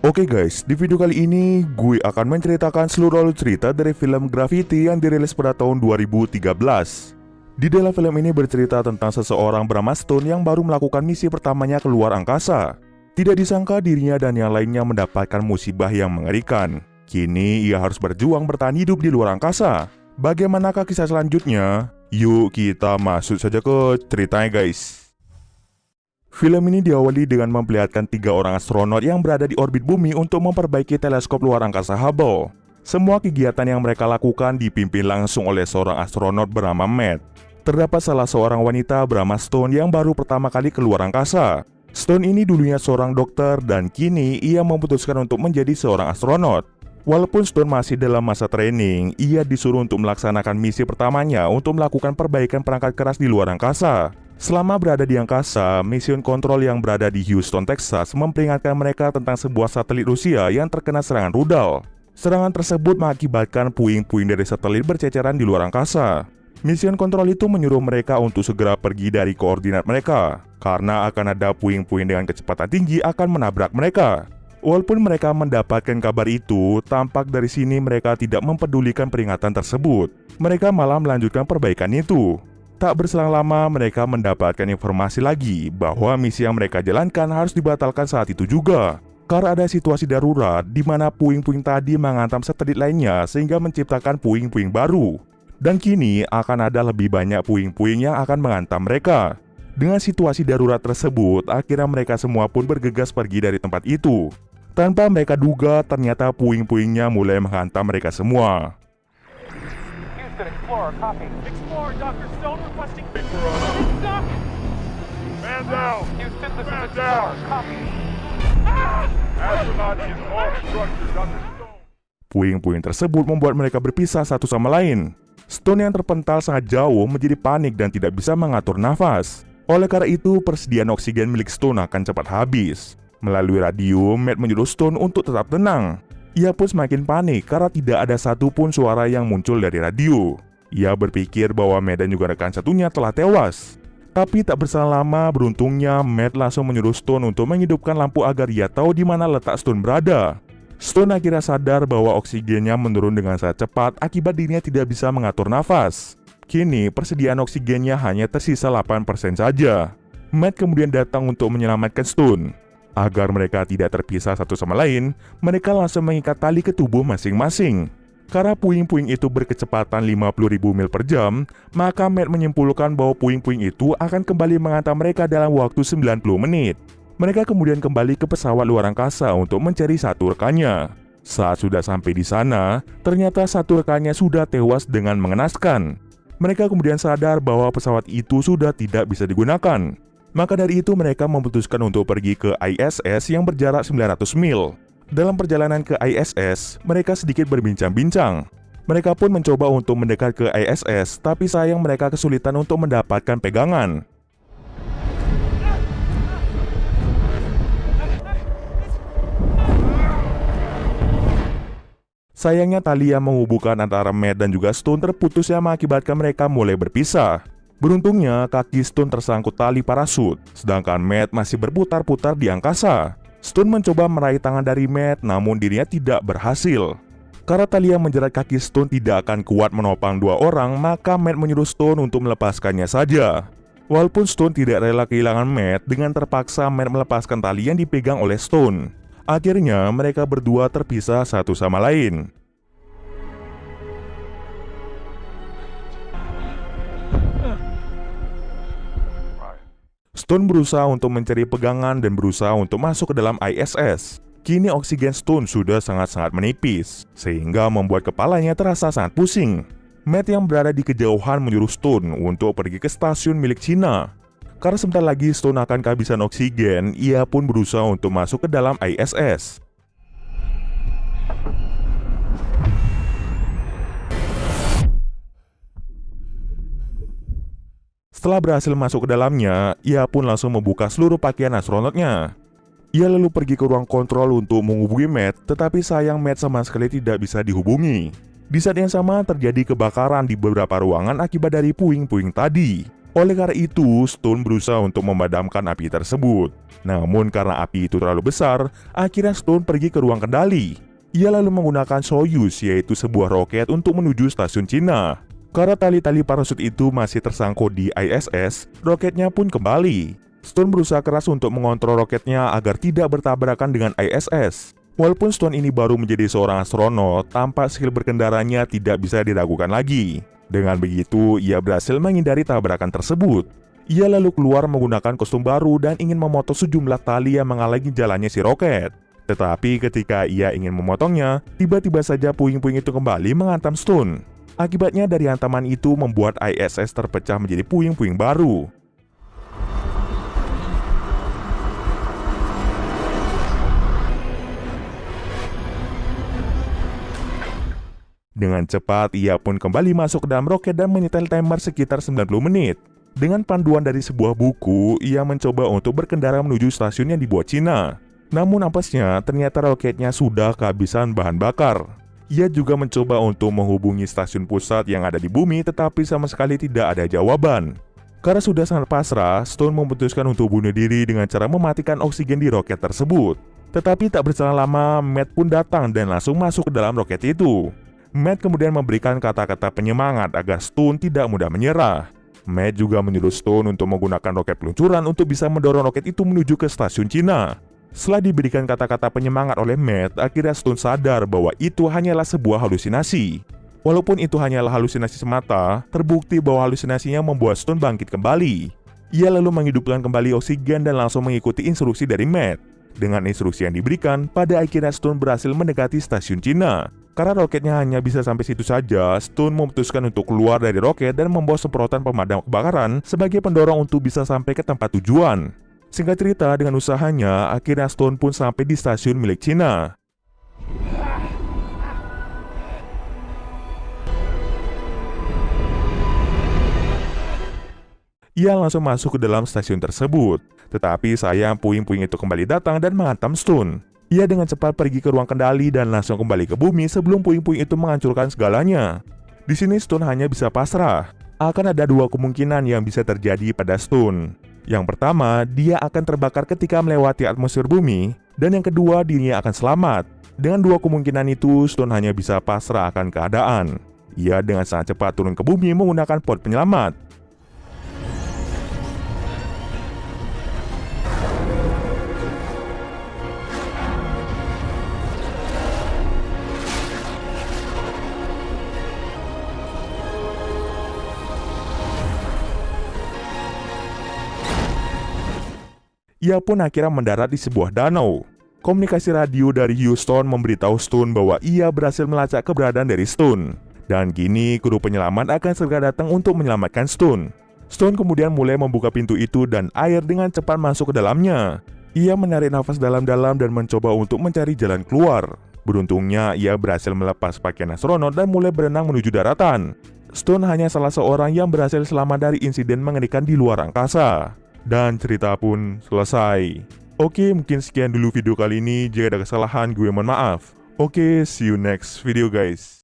Oke guys, di video kali ini gue akan menceritakan seluruh alur cerita dari film Gravity yang dirilis pada tahun 2013. Di dalam film ini bercerita tentang seseorang bernama Stone yang baru melakukan misi pertamanya ke luar angkasa. Tidak disangka dirinya dan yang lainnya mendapatkan musibah yang mengerikan. Kini ia harus berjuang bertahan hidup di luar angkasa. Bagaimanakah kisah selanjutnya? Yuk kita masuk saja ke ceritanya guys. Film ini diawali dengan memperlihatkan 3 orang astronot yang berada di orbit bumi untuk memperbaiki teleskop luar angkasa Hubble. Semua kegiatan yang mereka lakukan dipimpin langsung oleh seorang astronot bernama Matt. Terdapat salah seorang wanita bernama Stone yang baru pertama kali keluar angkasa. Stone ini dulunya seorang dokter dan kini ia memutuskan untuk menjadi seorang astronot. Walaupun Stone masih dalam masa training, ia disuruh untuk melaksanakan misi pertamanya untuk melakukan perbaikan perangkat keras di luar angkasa. Selama berada di angkasa, Mission Control yang berada di Houston, Texas memperingatkan mereka tentang sebuah satelit Rusia yang terkena serangan rudal. Serangan tersebut mengakibatkan puing-puing dari satelit berceceran di luar angkasa. Mission Control itu menyuruh mereka untuk segera pergi dari koordinat mereka, karena akan ada puing-puing dengan kecepatan tinggi akan menabrak mereka. Walaupun mereka mendapatkan kabar itu, tampak dari sini mereka tidak mempedulikan peringatan tersebut. Mereka malah melanjutkan perbaikan itu. Tak berselang lama, mereka mendapatkan informasi lagi bahwa misi yang mereka jalankan harus dibatalkan saat itu juga. Karena ada situasi darurat di mana puing-puing tadi menghantam satelit lainnya sehingga menciptakan puing-puing baru. Dan kini akan ada lebih banyak puing-puing yang akan menghantam mereka. Dengan situasi darurat tersebut, akhirnya mereka semua pun bergegas pergi dari tempat itu. Tanpa mereka duga, ternyata puing-puingnya mulai menghantam mereka semua. Explorer, copy. Explorer, Dr. Stone requesting... Doc! Man down! Houston, this is Man Explorer, down! copy. Astronaut is off structure, Dr. Stone. Puing-puing tersebut membuat mereka berpisah satu sama lain. Stone yang terpental sangat jauh menjadi panik dan tidak bisa mengatur nafas. Oleh karena itu, persediaan oksigen milik Stone akan cepat habis. Melalui radio, Matt menyuruh Stone untuk tetap tenang. Ia pun semakin panik karena tidak ada satupun suara yang muncul dari radio. Ia berpikir bahwa Matt dan juga rekan satunya telah tewas. Tapi tak berselang lama, beruntungnya Matt langsung menyuruh Stone untuk menghidupkan lampu agar ia tahu di mana letak Stone berada. Stone akhirnya sadar bahwa oksigennya menurun dengan sangat cepat akibat dirinya tidak bisa mengatur nafas. Kini persediaan oksigennya hanya tersisa 8% saja. Matt kemudian datang untuk menyelamatkan Stone. Agar mereka tidak terpisah satu sama lain, mereka langsung mengikat tali ke tubuh masing-masing. Karena puing-puing itu berkecepatan 50.000 mil per jam, maka Matt menyimpulkan bahwa puing-puing itu akan kembali menghantam mereka dalam waktu 90 menit. Mereka kemudian kembali ke pesawat luar angkasa untuk mencari satu rekannya. Saat sudah sampai di sana, ternyata satu rekannya sudah tewas dengan mengenaskan. Mereka kemudian sadar bahwa pesawat itu sudah tidak bisa digunakan. Maka dari itu mereka memutuskan untuk pergi ke ISS yang berjarak 900 mil. Dalam perjalanan ke ISS, mereka sedikit berbincang-bincang. Mereka pun mencoba untuk mendekat ke ISS, tapi sayang mereka kesulitan untuk mendapatkan pegangan. Sayangnya tali yang menghubungkan antara Matt dan juga Stone terputus yang mengakibatkan mereka mulai berpisah. Beruntungnya, kaki Stone tersangkut tali parasut, sedangkan Matt masih berputar-putar di angkasa. Stone mencoba meraih tangan dari Matt, namun dirinya tidak berhasil. Karena tali yang menjerat kaki Stone tidak akan kuat menopang 2 orang, maka Matt menyuruh Stone untuk melepaskannya saja. Walaupun Stone tidak rela kehilangan Matt, dengan terpaksa Matt melepaskan tali yang dipegang oleh Stone. Akhirnya, mereka berdua terpisah satu sama lain. Stone berusaha untuk mencari pegangan dan berusaha untuk masuk ke dalam ISS. Kini oksigen Stone sudah sangat-sangat menipis, sehingga membuat kepalanya terasa sangat pusing. Matt yang berada di kejauhan menyuruh Stone untuk pergi ke stasiun milik Cina. Karena sebentar lagi Stone akan kehabisan oksigen, ia pun berusaha untuk masuk ke dalam ISS. Setelah berhasil masuk ke dalamnya, ia pun langsung membuka seluruh pakaian astronotnya. Ia lalu pergi ke ruang kontrol untuk menghubungi Matt, tetapi sayang Matt sama sekali tidak bisa dihubungi. Di saat yang sama terjadi kebakaran di beberapa ruangan akibat dari puing-puing tadi. Oleh karena itu, Stone berusaha untuk memadamkan api tersebut. Namun karena api itu terlalu besar, akhirnya Stone pergi ke ruang kendali. Ia lalu menggunakan Soyuz, yaitu sebuah roket untuk menuju stasiun Cina. Karena tali-tali parasut itu masih tersangkut di ISS, roketnya pun kembali. Stone berusaha keras untuk mengontrol roketnya agar tidak bertabrakan dengan ISS. Walaupun Stone ini baru menjadi seorang astronot, tampak skill berkendaranya tidak bisa diragukan lagi. Dengan begitu, ia berhasil menghindari tabrakan tersebut. Ia lalu keluar menggunakan kostum baru dan ingin memotong sejumlah tali yang menghalangi jalannya si roket. Tetapi ketika ia ingin memotongnya, tiba-tiba saja puing-puing itu kembali menghantam Stone. Akibatnya dari hantaman itu membuat ISS terpecah menjadi puing-puing baru. Dengan cepat, ia pun kembali masuk ke dalam roket dan menyetel timer sekitar 90 menit. Dengan panduan dari sebuah buku, ia mencoba untuk berkendara menuju stasiun yang dibuat Cina. Namun apesnya, ternyata roketnya sudah kehabisan bahan bakar. Ia juga mencoba untuk menghubungi stasiun pusat yang ada di bumi, tetapi sama sekali tidak ada jawaban. Karena sudah sangat pasrah, Stone memutuskan untuk bunuh diri dengan cara mematikan oksigen di roket tersebut. Tetapi tak berselang lama, Matt pun datang dan langsung masuk ke dalam roket itu. Matt kemudian memberikan kata-kata penyemangat agar Stone tidak mudah menyerah. Matt juga menyuruh Stone untuk menggunakan roket peluncuran untuk bisa mendorong roket itu menuju ke stasiun Cina. Setelah diberikan kata-kata penyemangat oleh Matt, akhirnya Stone sadar bahwa itu hanyalah sebuah halusinasi. Walaupun itu hanyalah halusinasi semata, terbukti bahwa halusinasinya membuat Stone bangkit kembali. Ia lalu menghidupkan kembali oksigen dan langsung mengikuti instruksi dari Matt. Dengan instruksi yang diberikan, pada akhirnya Stone berhasil mendekati stasiun Cina. Karena roketnya hanya bisa sampai situ saja, Stone memutuskan untuk keluar dari roket dan membawa semprotan pemadam kebakaran sebagai pendorong untuk bisa sampai ke tempat tujuan. Singkat cerita, dengan usahanya, akhirnya Stone pun sampai di stasiun milik Cina. Ia langsung masuk ke dalam stasiun tersebut. Tetapi sayang puing-puing itu kembali datang dan menghantam Stone. Ia dengan cepat pergi ke ruang kendali dan langsung kembali ke bumi sebelum puing-puing itu menghancurkan segalanya. Di sini Stone hanya bisa pasrah. Akan ada dua kemungkinan yang bisa terjadi pada Stone. Yang pertama, dia akan terbakar ketika melewati atmosfer bumi, dan yang kedua, dirinya akan selamat. Dengan dua kemungkinan itu, Stone hanya bisa pasrah akan keadaan. Ia dengan sangat cepat turun ke bumi menggunakan pod penyelamat. Ia pun akhirnya mendarat di sebuah danau. Komunikasi radio dari Houston memberitahu Stone bahwa ia berhasil melacak keberadaan dari Stone. Dan kini kru penyelamat akan segera datang untuk menyelamatkan Stone. Stone kemudian mulai membuka pintu itu dan air dengan cepat masuk ke dalamnya. Ia menarik nafas dalam-dalam dan mencoba untuk mencari jalan keluar. Beruntungnya ia berhasil melepas pakaian astronot dan mulai berenang menuju daratan. Stone hanya salah seorang yang berhasil selamat dari insiden mengerikan di luar angkasa. Dan cerita pun selesai. Oke, mungkin sekian dulu video kali ini. Jika ada kesalahan, gue mohon maaf. Oke, see you next video guys.